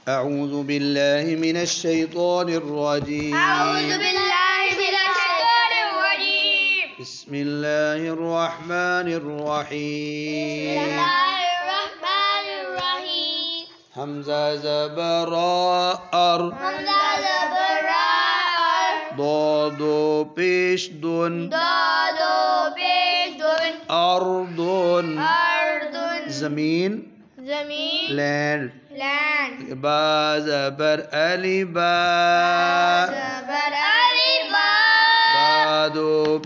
أعوذ بالله من الشيطان الرجيم. أعوذ بالله من الشيطان الرجيم. بسم الله الرحمن الرحيم. بسم الله الرحمن الرحيم. همزة زبر أر. همزة زبر أر. ضاد پیش دون. ضاد پیش دون. أرض. أرض. زمین. زمین. land. land. با زبر ألف با. زبر ألف با. بعد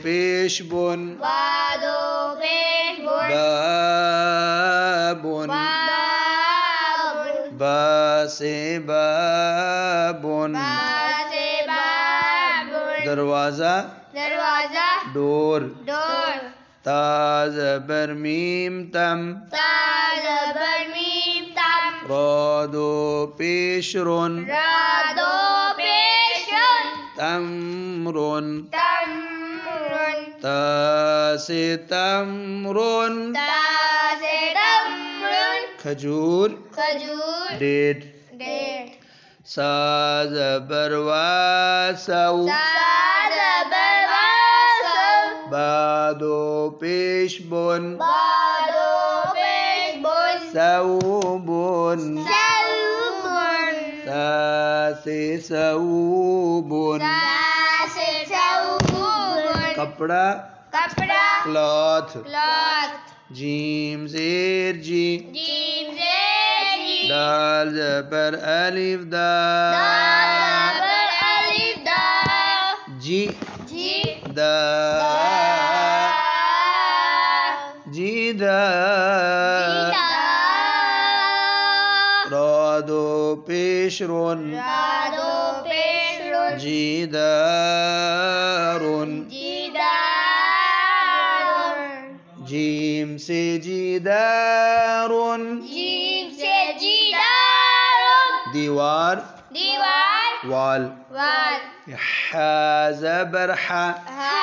پیش بون. بعد پیش بون. باب. باب. با سے باب. با سے باب. دروازہ. دروازہ. door. door. تا زبر میم تم. تا زبر میم تم. را دو پیش رون. را دو پیش رون. تمرون. تمرون. تا سے تمرون. تا سے تمرون. کھجور. کھجور. date. date. سا زبر واسو. سا زبر واسو. با دو پیش بون. با دو پیش بون. ثوبون. ثوبون. تا سے ثوبون. تا سے ثوبون. کپڑا. کپڑا. cloth. cloth. جیم زیر جی. جیم زیر جی. دال زبر الف دا. دال زبر الف دا. جی. جی. دا. جی دا. را دو پیش رون. را دو پیش رون. جی دارون. جی دارون. جیم سے جی دارون. جیم سے جی دارون. دیوار. دیوار. وال. وال. حا زبر حا. ها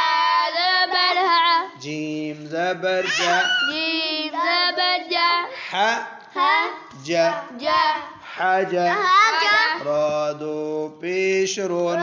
زبر ها. جیم زبر جا. جیم زبر جا. حا ها. جا. جا. حاجا. حاجا. را دو پیش رون. را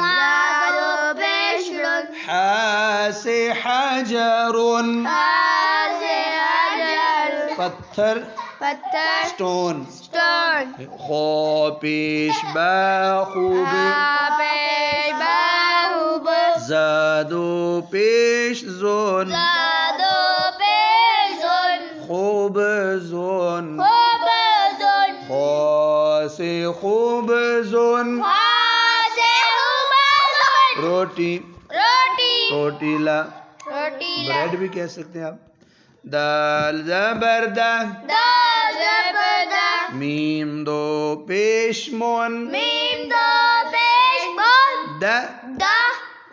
دو پیش رون. حا سے حجرون. ها سے حجر. پتھر. پتھر. stone. stone. خو پیش با خوب. ها پیش باہوب. زادو پیش زون. زادو پیش زون. خوب زون. خوب زون. خو سے خوب زون. ها سے خوب زون. روٹی. روٹی. روٹیلا. روٹی. بریڈ بھی کہہ سکتے ہیں آپ. دال زبر دا. دال زبر دا. میم دو پیش مون. میم دو پیش مون. دا دا.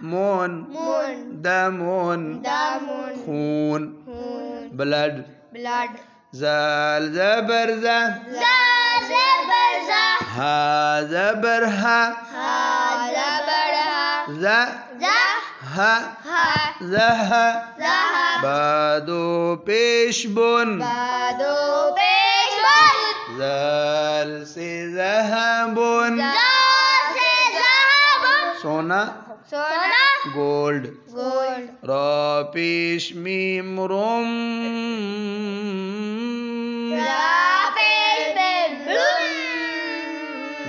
مون. مون. دمون. دامون. خون. خون. بلڈ. بلڈ. زال زبر زا. زا زبر زا. ہا زبر ہا. ها زبر ها. زا زا. ہا. ها. زہ. ذهب. بادو پیش بون. بعدو پیش بون. زال سے ذهبون. زال سے ذهب. سونا. سونا. گولڈ. گولڈ. را پیش میم روم. را پیش بلوم.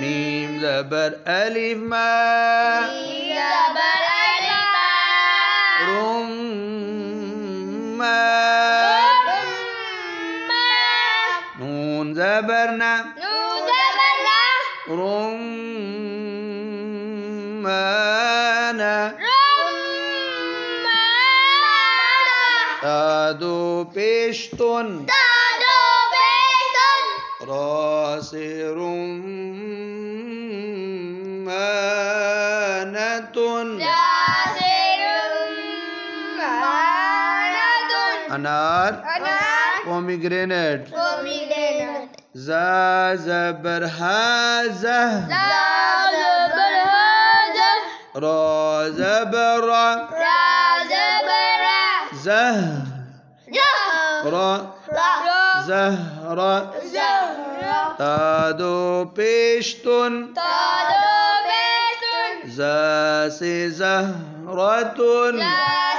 میم زبر الف ما. زبر الف با. روم ما. ما. نون زبر نا. نون زبر نا. روم مانا. رمانا. تادو پیشتون. دادو پیشتون. راس رمانتون. جاسر رمانتون. انار. انار. pomegranate. pomegranate. زا زبر هذا. زا زبر هذا. را زبر را. را زبر را. زه. زهر. را. را. زهرة. زهرة. تا دو پیشتن تا دو پیشتن ز سے زهرتن ز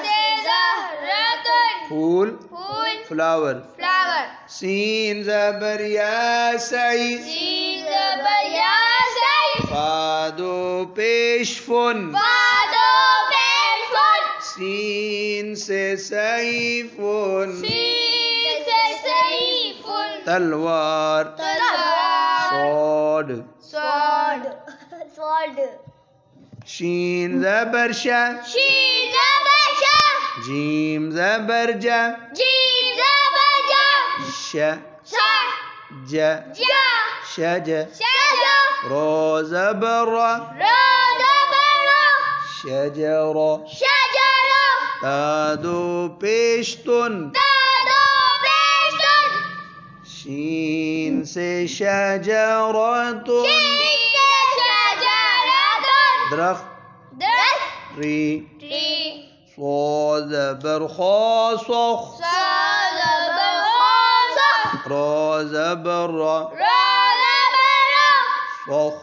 سے زهرتن پھول پھول فلاور فلاور سین زبر یا سعید سین زبر یا سعید فا دو پیش فن فا دو پیش فن سین سے سیفن سین سے سیفن تلوار تلوار صاد sword شین زبر شا شین زبر شا جیم زبر جا جیم زبر جا ش شا جا جا شج شجا را زبر را را زبر را شجر شجرا تا دو پیشتن تا دو پیشتن شین سے شجرتن شین سے شجرتن درخت درخت ری tree صاد زبر خا صخ صا زبر خا صخ را زبر را را زبر را صخ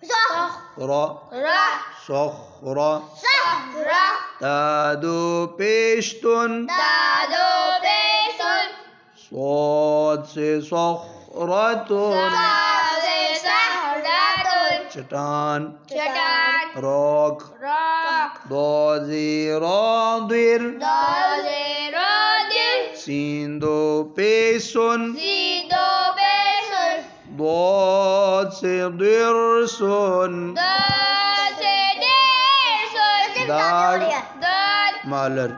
صخ را را صخرة صخرة تا دو پیشتن تا دو پیشتن صاد سے صخرتن صاد سے صخرتن چٹان چٹان راک راک ضاد رادر ضاد رادر سین دو پیشتن زین دو پیشتن ضاد سے درسن ضاد سے درسن دال دال مالر